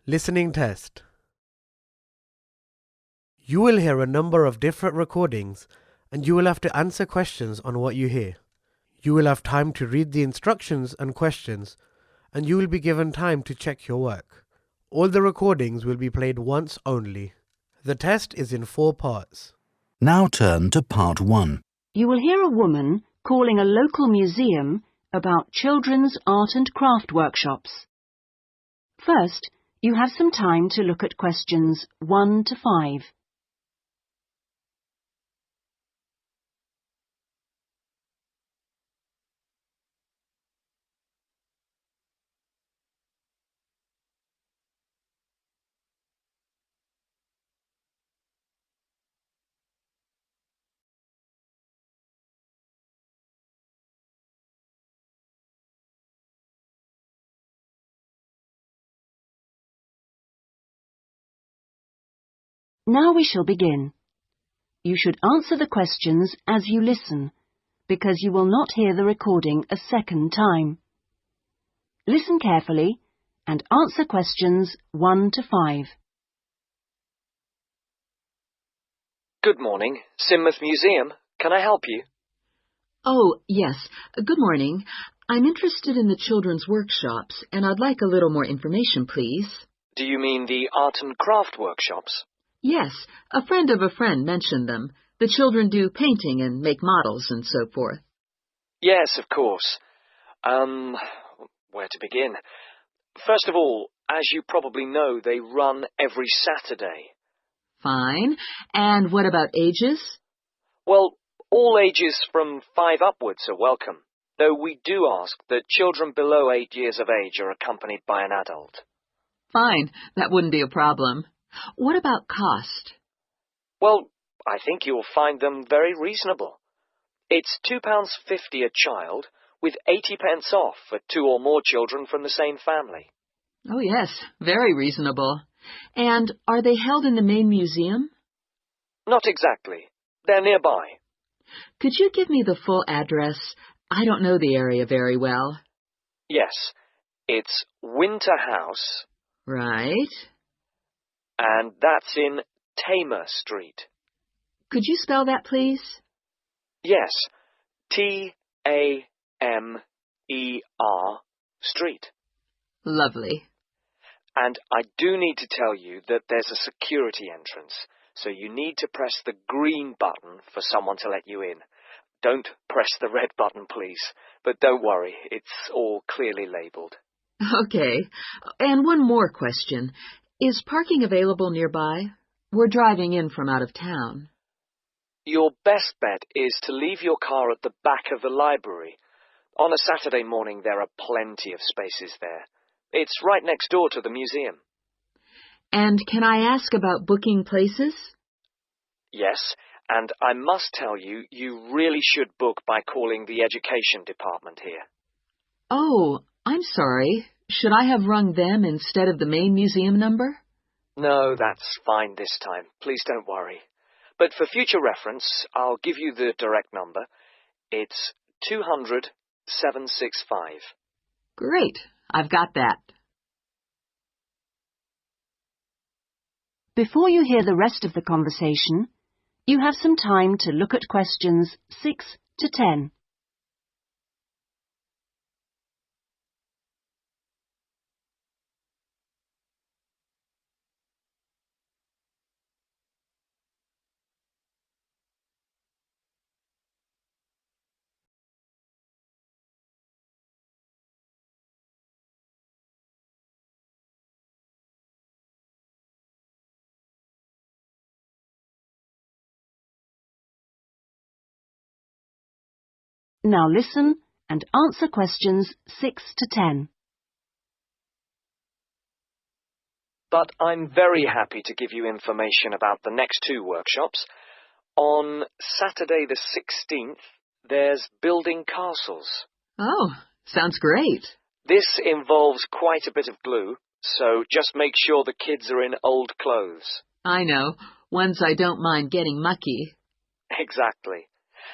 Listening test. You will hear a number of different recordings and you will have to answer questions on what you hear. You will have time to read the instructions and questions and you will be given time to check your work. All the recordings will be played once only. The test is in 4 parts. Now turn to part 1. You will hear a woman calling a local museum about children's art and craft workshops. First, you have some time to look at questions 1 to 5. Now we shall begin. You should answer the questions as you listen, because you will not hear the recording a second time. Listen carefully and answer questions 1 to 5. Good morning, Sidmouth Museum. Can I help you? Oh, yes. Good morning. I'm interested in the children's workshops, and I'd like a little more information, please. Do you mean the art and craft workshops? Yes, a friend of a friend mentioned them. The children do painting and make models and so forth. Yes, of course. Where to begin? First of all, as you probably know, they run every Saturday. Fine. And what about ages? Well, all ages from 5 upwards are welcome, though we do ask that children below 8 years of age are accompanied by an adult. Fine. That wouldn't be a problem. What about cost? Well, I think you'll find them very reasonable. It's £2.50 a child, with 80 pence off for 2 or more children from the same family. Oh, yes. Very reasonable. And are they held in the main museum? Not exactly. They're nearby. Could you give me the full address? I don't know the area very well. Yes, it's Winter House. Right. And that's in Tamer Street. Could you spell that, please? Yes, Tamer Street. Lovely. And I do need to tell you that there's a security entrance, so you need to press the green button for someone to let you in. Don't press the red button, please. But don't worry, it's all clearly labelled. Okay. And one more question. Is parking available nearby? We're driving in from out of town. Your best bet is to leave your car at the back of the library. On a Saturday morning, there are plenty of spaces there. It's right next door to the museum. And can I ask about booking places? Yes, and I must tell you, you really should book by calling the education department here. Oh, I'm sorry. Should I have rung them instead of the main museum number? No, that's fine this time. Please don't worry. But for future reference, I'll give you the direct number. It's 200-765. Great. I've got that. Before you hear the rest of the conversation, you have some time to look at questions 6 to 10. Now listen and answer questions 6 to 10. But I'm very happy to give you information about the next 2 workshops. On Saturday the 16th, there's building castles. Oh, sounds great. This involves quite a bit of glue, so just make sure the kids are in old clothes. I know. Ones I don't mind getting mucky. Exactly.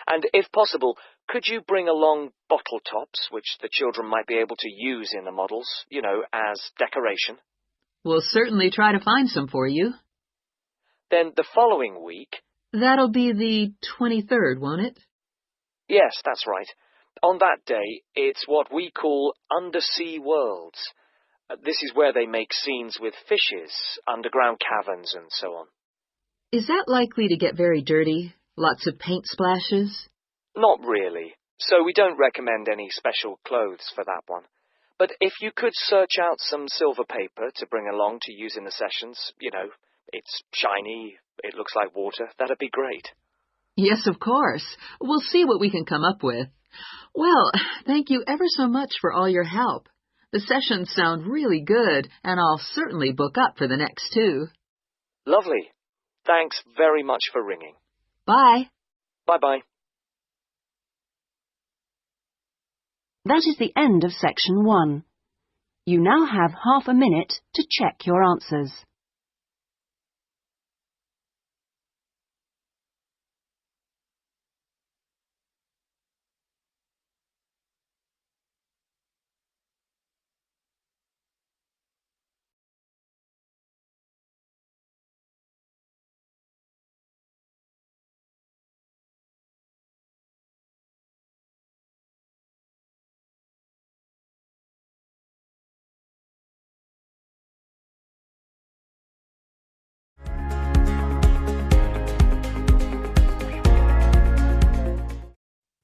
And if possible, could you bring along bottle tops, which the children might be able to use in the models, as decoration? We'll certainly try to find some for you. Then the following week... That'll be the 23rd, won't it? Yes, that's right. On that day, it's what we call Undersea Worlds. This is where they make scenes with fishes, underground caverns and so on. Is that likely to get very dirty? Lots of paint splashes? Not really, so we don't recommend any special clothes for that one. But if you could search out some silver paper to bring along to use in the sessions, it's shiny, it looks like water, that'd be great. Yes, of course. We'll see what we can come up with. Well, thank you ever so much for all your help. The sessions sound really good, and I'll certainly book up for the next 2. Lovely. Thanks very much for ringing. Bye. Bye-bye. That is the end of section 1. You now have half a minute to check your answers.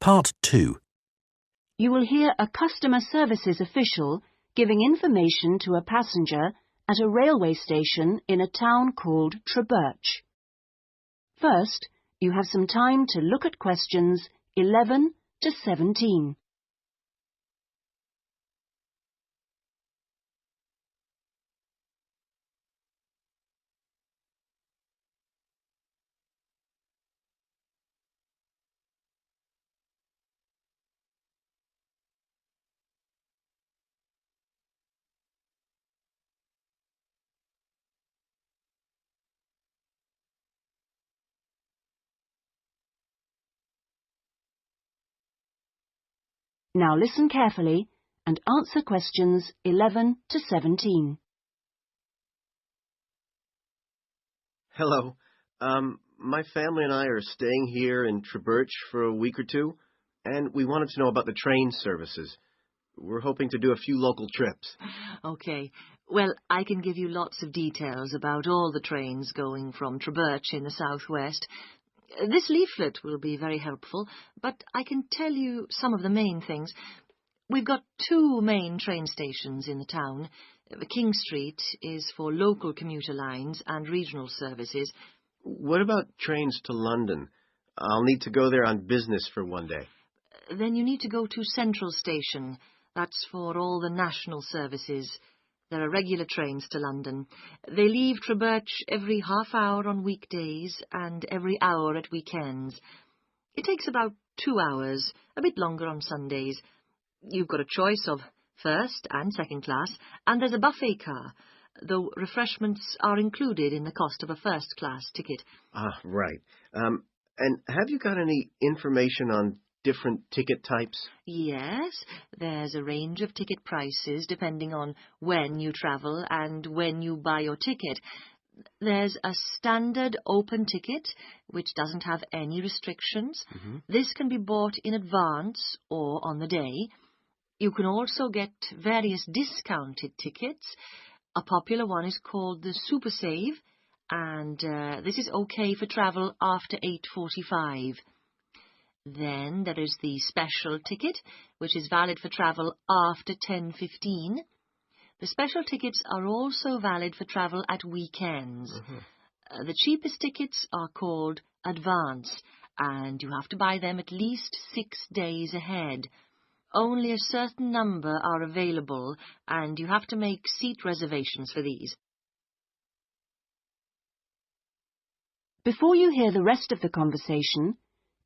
Part 2. You will hear a customer services official giving information to a passenger at a railway station in a town called Trebirch. First, you have some time to look at questions 11 to 17. Now listen carefully and answer questions 11 to 17. Hello. My family and I are staying here in Trebirch for a week or 2, and we wanted to know about the train services. We're hoping to do a few local trips. Okay. Well, I can give you lots of details about all the trains going from Trebirch in the southwest. This leaflet will be very helpful, but I can tell you some of the main things. We've got 2 main train stations in the town. King Street is for local commuter lines and regional services. What about trains to London? I'll need to go there on business for one day. Then you need to go to Central Station. That's for all the national services. There are regular trains to London. They leave Trebirch every half hour on weekdays and every hour at weekends. It takes about 2 hours, a bit longer on Sundays. You've got a choice of first and second class, and there's a buffet car, though refreshments are included in the cost of a first-class ticket. Ah, right. And have you got any information on different ticket types? Yes, there's a range of ticket prices depending on when you travel and when you buy your ticket. There's a standard open ticket, which doesn't have any restrictions. This can be bought in advance or on the day. You can also get various discounted tickets. A popular one is called the Super Save, and this is okay for travel after 8:45. Then there is the special ticket, which is valid for travel after 10:15. The special tickets are also valid for travel at weekends. The cheapest tickets are called advance, and you have to buy them at least 6 days ahead. Only a certain number are available, and you have to make seat reservations for these. Before you hear the rest of the conversation,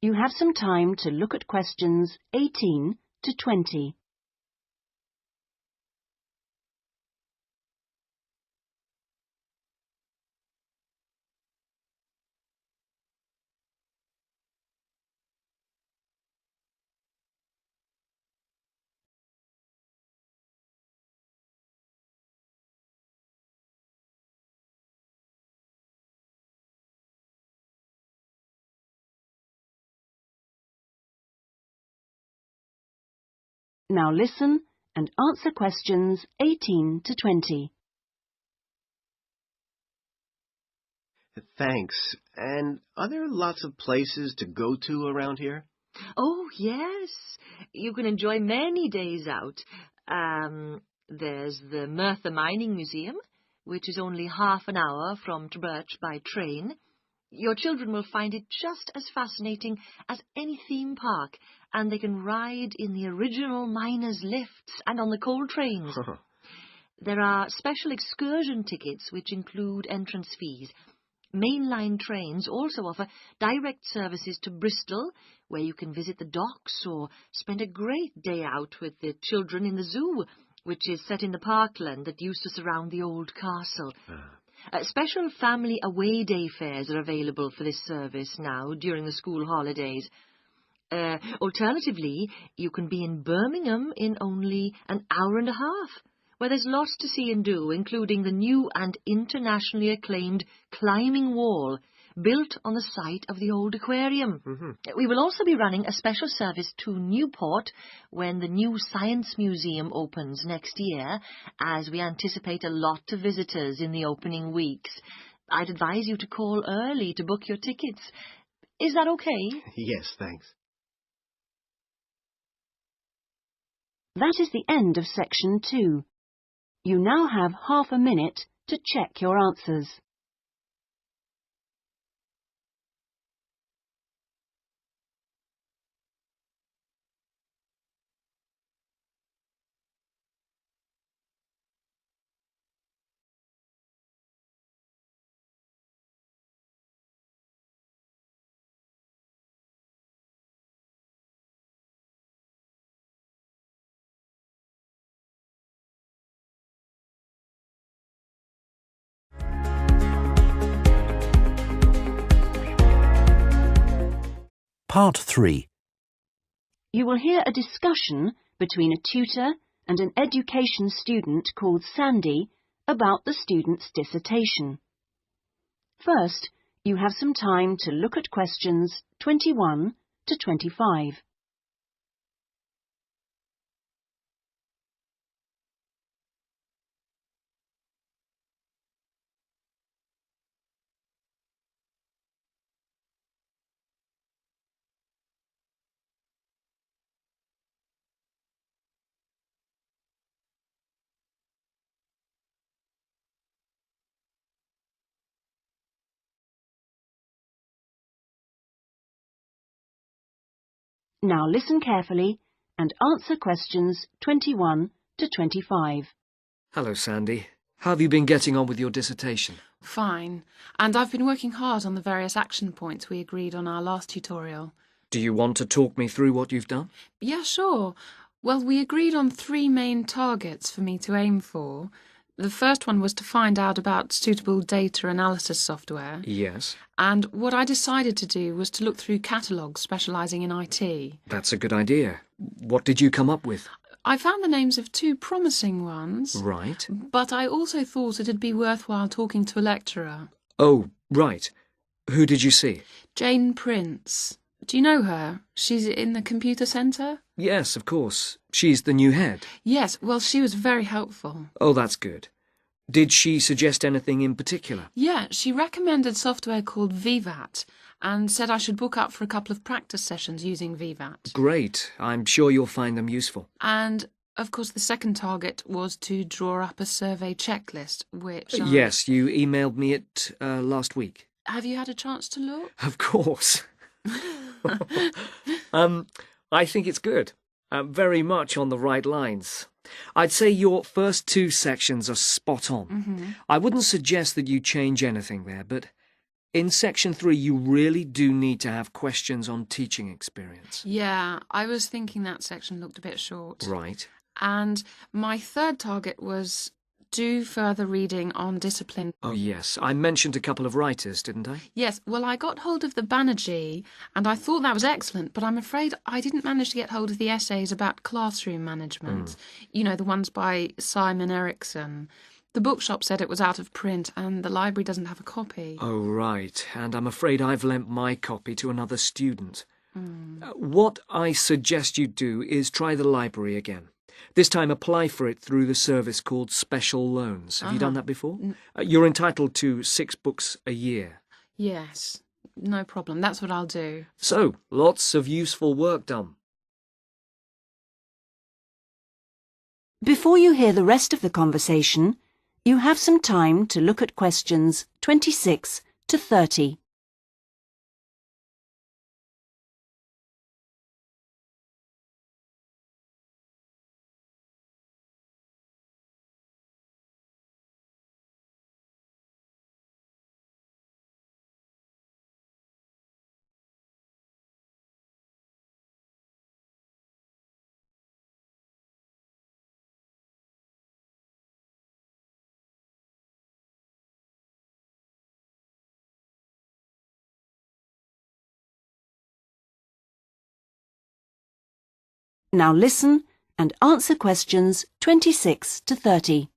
you have some time to look at questions 18 to 20. Now listen and answer questions 18 to 20. Thanks. And are there lots of places to go to around here? Oh, yes. You can enjoy many days out. There's the Merthyr Mining Museum, which is only half an hour from Trubirch by train. Your children will find it just as fascinating as any theme park, and they can ride in the original miners' lifts and on the coal trains. There are special excursion tickets which include entrance fees. Mainline trains also offer direct services to Bristol, where you can visit the docks or spend a great day out with the children in the zoo, which is set in the parkland that used to surround the old castle. Special family away day fares are available for this service now during the school holidays. Alternatively, you can be in Birmingham in only an hour and a half, where there's lots to see and do, including the new and internationally acclaimed climbing wall, built on the site of the old aquarium. We will also be running a special service to Newport when the new Science Museum opens next year, as we anticipate a lot of visitors in the opening weeks. I'd advise you to call early to book your tickets. Is that okay? Yes, thanks. That is the end of section 2. You now have half a minute to check your answers. Part 3. You will hear a discussion between a tutor and an education student called Sandy about the student's dissertation. First, you have some time to look at questions 21 to 25. Now listen carefully and answer questions 21 to 25. Hello, Sandy. How have you been getting on with your dissertation? Fine. And I've been working hard on the various action points we agreed on our last tutorial. Do you want to talk me through what you've done? Yeah, sure. Well, we agreed on 3 main targets for me to aim for. The first one was to find out about suitable data analysis software. Yes. And what I decided to do was to look through catalogues specialising in IT. That's a good idea. What did you come up with? I found the names of 2 promising ones. Right. But I also thought it'd be worthwhile talking to a lecturer. Oh, right. Who did you see? Jane Prince. Do you know her? She's in the computer centre? Yes, of course. She's the new head. Yes, well, she was very helpful. Oh, that's good. Did she suggest anything in particular? Yeah, she recommended software called VVAT and said I should book up for a couple of practice sessions using VVAT. Great. I'm sure you'll find them useful. And, of course, the second target was to draw up a survey checklist, which Yes, you emailed me it last week. Have you had a chance to look? Of course. I think it's good. Very much on the right lines. I'd say your first 2 sections are spot on. I wouldn't suggest that you change anything there, but in section 3 you really do need to have questions on teaching experience. Yeah, I was thinking that section looked a bit short. Right. And my third target was do further reading on discipline. Oh, yes. I mentioned a couple of writers, didn't I? Yes, well, I got hold of the Banerjee, and I thought that was excellent, but I'm afraid I didn't manage to get hold of the essays about classroom management. You know, the ones by Simon Erickson. The bookshop said it was out of print, and the library doesn't have a copy. Oh, right. And I'm afraid I've lent my copy to another student. What I suggest you do is try the library again. This time apply for it through the service called Special Loans. Have you done that before? You're entitled to 6 books a year. Yes, no problem. That's what I'll do. So, lots of useful work done. Before you hear the rest of the conversation, you have some time to look at questions 26 to 30. Now listen and answer questions 26 to 30.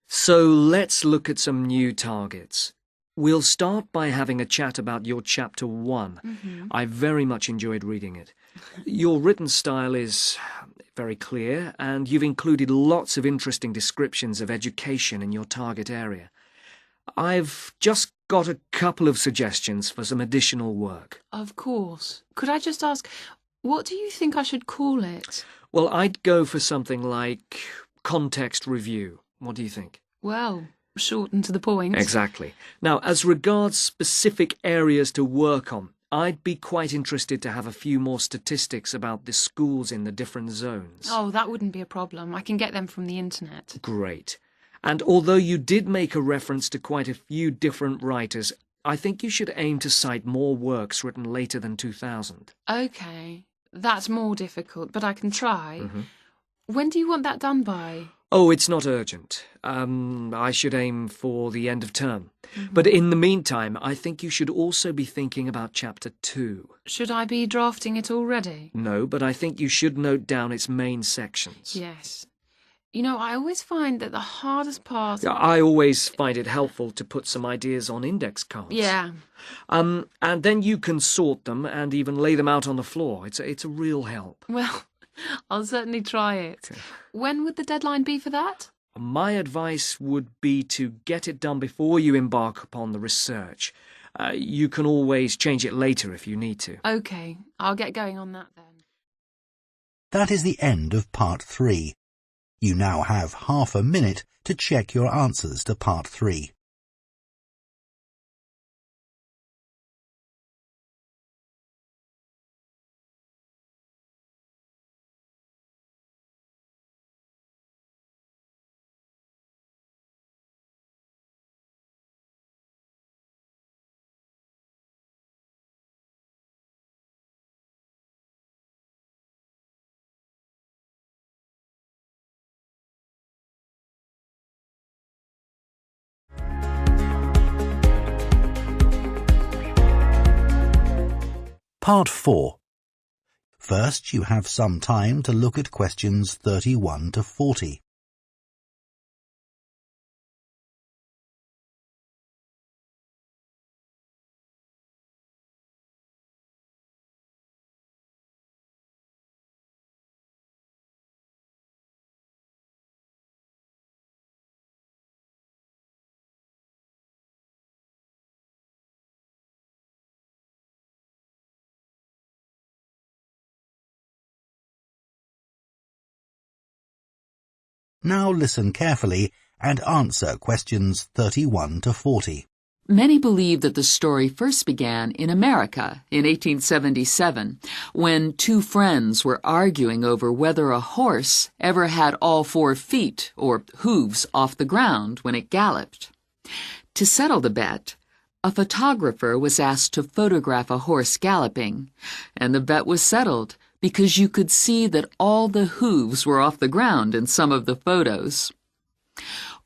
So let's look at some new targets. We'll start by having a chat about your Chapter 1. I very much enjoyed reading it. Your written style is very clear, and you've included lots of interesting descriptions of education in your target area. I've just got a couple of suggestions for some additional work. Of course. Could I just ask, what do you think I should call it? Well, I'd go for something like context review. What do you think? Well, short and to the point. Exactly. Now, as regards specific areas to work on, I'd be quite interested to have a few more statistics about the schools in the different zones. Oh, that wouldn't be a problem. I can get them from the internet. Great. And although you did make a reference to quite a few different writers, I think you should aim to cite more works written later than 2000. OK. That's more difficult, but I can try. When do you want that done by? Oh, it's not urgent. I should aim for the end of term. But in the meantime, I think you should also be thinking about Chapter 2. Should I be drafting it already? No, but I think you should note down its main sections. Yes. You know, I always find that the hardest part... I always find it helpful to put some ideas on index cards. Yeah. And then you can sort them and even lay them out on the floor. It's a real help. Well, I'll certainly try it. When would the deadline be for that? My advice would be to get it done before you embark upon the research. You can always change it later if you need to. OK, I'll get going on that then. That is the end of Part 3. You now have half a minute to check your answers to Part 3. Part 4. First, you have some time to look at questions 31 to 40. Now listen carefully and answer questions 31 to 40. Many believe that the story first began in America in 1877, when 2 friends were arguing over whether a horse ever had all 4 feet, or hooves, off the ground when it galloped. To settle the bet, a photographer was asked to photograph a horse galloping, and the bet was settled because you could see that all the hooves were off the ground in some of the photos.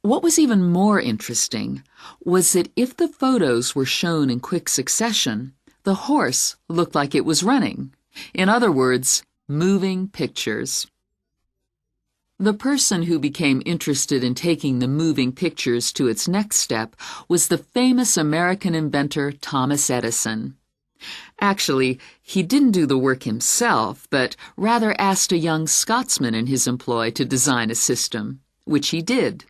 What was even more interesting was that if the photos were shown in quick succession, the horse looked like it was running. In other words, moving pictures. The person who became interested in taking the moving pictures to its next step was the famous American inventor Thomas Edison. Actually, he didn't do the work himself, but rather asked a young Scotsman in his employ to design a system, which he did.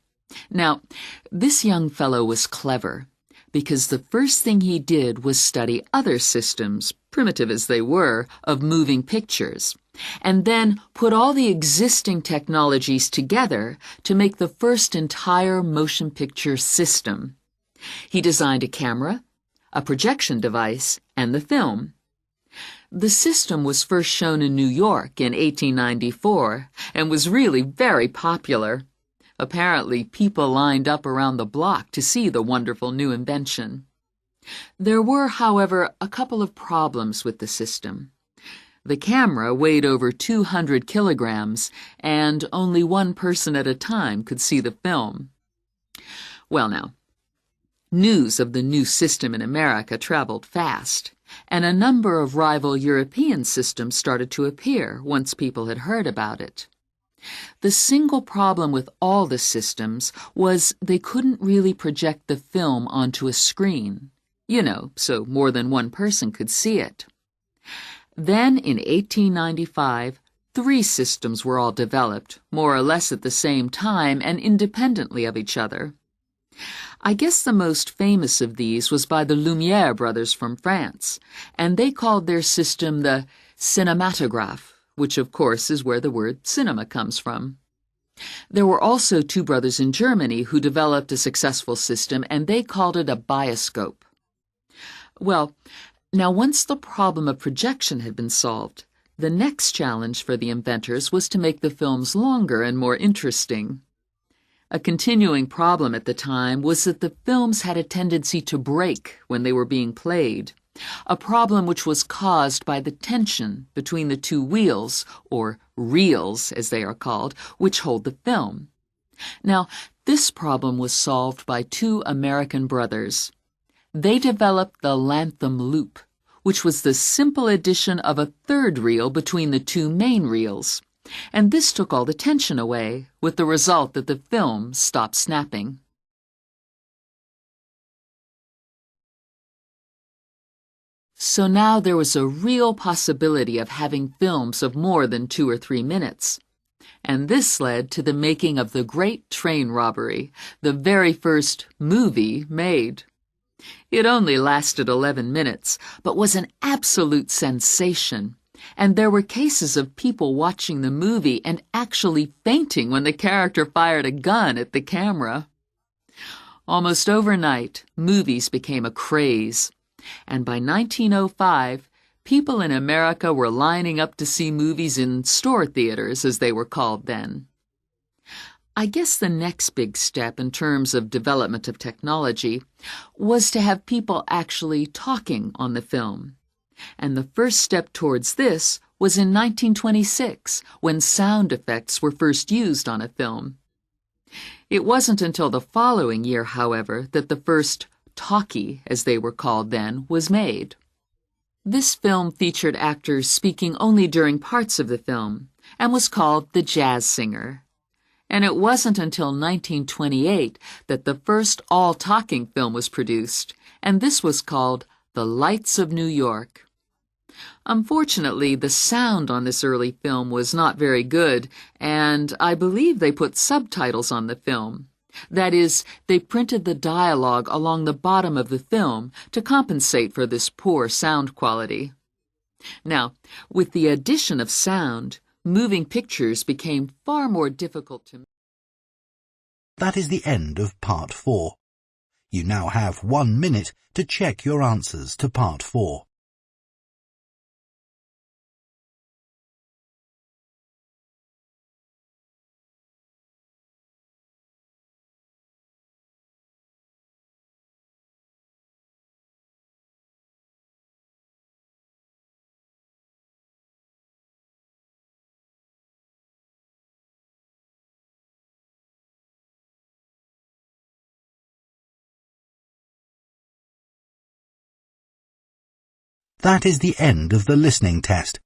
Now, this young fellow was clever, because the first thing he did was study other systems, primitive as they were, of moving pictures, and then put all the existing technologies together to make the first entire motion picture system. He designed a camera, a projection device, and the film. The system was first shown in New York in 1894 and was really very popular. Apparently, people lined up around the block to see the wonderful new invention. There were, however, a couple of problems with the system. The camera weighed over 200 kilograms, and only one person at a time could see the film. Well now, news of the new system in America traveled fast, and a number of rival European systems started to appear once people had heard about it. The single problem with all the systems was they couldn't really project the film onto a screen, so more than one person could see it. Then, in 1895, 3 systems were all developed, more or less at the same time and independently of each other. I guess the most famous of these was by the Lumière brothers from France, and they called their system the cinematograph, which of course is where the word cinema comes from. There were also 2 brothers in Germany who developed a successful system, and they called it a bioscope. Well, now once the problem of projection had been solved, the next challenge for the inventors was to make the films longer and more interesting. A continuing problem at the time was that the films had a tendency to break when they were being played, a problem which was caused by the tension between the 2 wheels, or reels as they are called, which hold the film. Now, this problem was solved by 2 American brothers. They developed the Lantham loop, which was the simple addition of a 3rd reel between the 2 main reels, and this took all the tension away, with the result that the film stopped snapping. So now there was a real possibility of having films of more than 2 or 3 minutes. And this led to the making of the Great Train Robbery, the very first movie made. It only lasted 11 minutes, but was an absolute sensation, and there were cases of people watching the movie and actually fainting when the character fired a gun at the camera. Almost overnight, movies became a craze, and by 1905, people in America were lining up to see movies in store theaters, as they were called then. I guess the next big step in terms of development of technology was to have people actually talking on the film. And the first step towards this was in 1926, when sound effects were first used on a film. It wasn't until the following year, however, that the first talkie, as they were called then, was made. This film featured actors speaking only during parts of the film, and was called The Jazz Singer. And it wasn't until 1928 that the first all-talking film was produced, and this was called The Lights of New York. Unfortunately, the sound on this early film was not very good, and I believe they put subtitles on the film. That is, they printed the dialogue along the bottom of the film to compensate for this poor sound quality. Now, with the addition of sound, moving pictures became far more difficult to make. That is the end of Part 4. You now have 1 minute to check your answers to Part 4. That is the end of the listening test.